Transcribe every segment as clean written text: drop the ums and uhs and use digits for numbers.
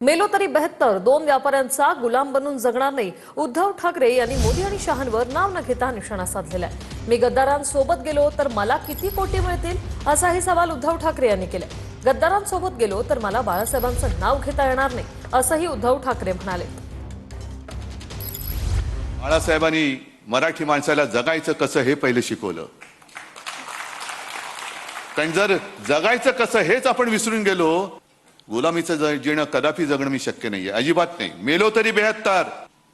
मेलो तरी बेहत्तर, दोन व्यापाऱ्यांचा गुलाम बनून जगणार नाही. उद्धव ठाकरे यांनी मोदी आणि शहांवर नाव न घेता निशाणा साधलेला आहे. मी गद्दारांसोबत गेलो तर मला किती कोटी मिळतील, असाही सवाल उद्धव ठाकरे यांनी केलाय. गद्दारांसोबत गेलो तर मला बाळासाहेबांचं नाव घेता येणार नाही, असंही उद्धव ठाकरे म्हणाले. बाळासाहेबांनी मराठी माणसाला जगायचं कसं हे पहिले शिकवलं. कारण जर जगायचं कसं हेच आपण विसरून गेलो, गुलामीचं जीणं कदापि जगणं मी शक्य नाहीये, अजिबात नाही. मेलो तरी 72,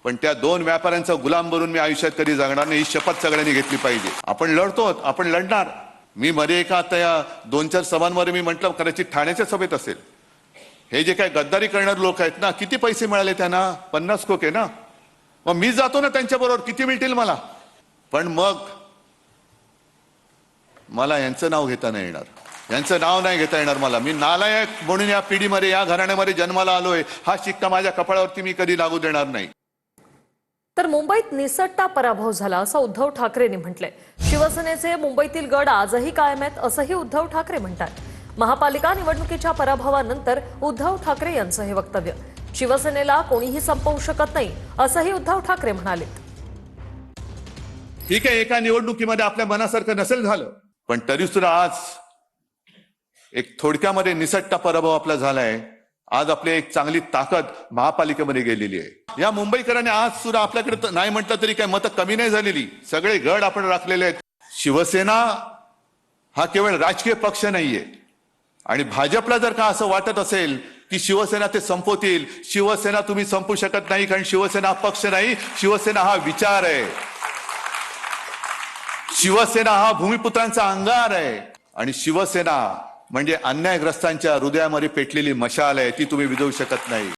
पण त्या दोन व्यापाऱ्यांचा गुलाम बनून मी आयुष्यात कधी जगणार नाही, ही शपथ सगळ्यांनी घेतली पाहिजे. आपण लढतो, आपण लढणार. मी मध्ये एका आता या 2-4 सभांमध्ये मी म्हटलं, कदाचित ठाण्याच्या सभेत असेल, हे जे काय गद्दारी करणारे लोक आहेत ना, किती पैसे मिळाले त्यांना? 50 कोटी ना. मग मी जातो ना त्यांच्याबरोबर, किती मिळतील मला? पण मग मला यांचं नाव घेता नाही येणार, यांचं नाव नाही घेता येणार मला. मी नालायक म्हणून या पिढीमध्ये, या घराण्यामध्ये जन्माला आलोय, हा शिक्का माझ्या कपाळावरती मी कधी लागू देणार नाही. तर मुंबईत निसटता पराभव झाला असं उद्धव ठाकरेंनी म्हटलंय. शिवसेनेचे मुंबईतील गड आजही कायम आहेत, असंही उद्धव ठाकरे म्हणतात. महापालिका निवडणुकीच्या पराभवानंतर उद्धव ठाकरे यांचं हे वक्तव्य. शिवसेनेला कोणीही संपवू शकत नाही, असंही उद्धव ठाकरे म्हणाले. ठीक आहे, एका निवडणुकीमध्ये आपल्या मनासारखं नसेल झालं, पण तरी सुद्धा आज एक थोडक्यामध्ये निसटता पराभव आपला झालाय. आज आपली एक चांगली ताकद महापालिकेमध्ये गेलेली आहे. या मुंबईकरांनी आज सुद्धा आपल्याकडे नाही म्हटलं तरी काय मतं कमी नाही झालेली, सगळे गड आपण राखलेले आहेत. शिवसेना हा केवळ राजकीय पक्ष नाहीये. आणि भाजपला जर का असं वाटत असेल की शिवसेना ते संपवतील, शिवसेना तुम्ही संपू शकत नाही. कारण शिवसेना हा पक्ष नाही, शिवसेना हा विचार आहे. शिवसेना हा भूमिपुत्रांचा अंगार आहे. आणि शिवसेना म्हणजे अन्यायग्रस्तांच्या हृदयामध्ये पेटलेली मशाल आहे, ती तुम्ही विझवू शकत नाही.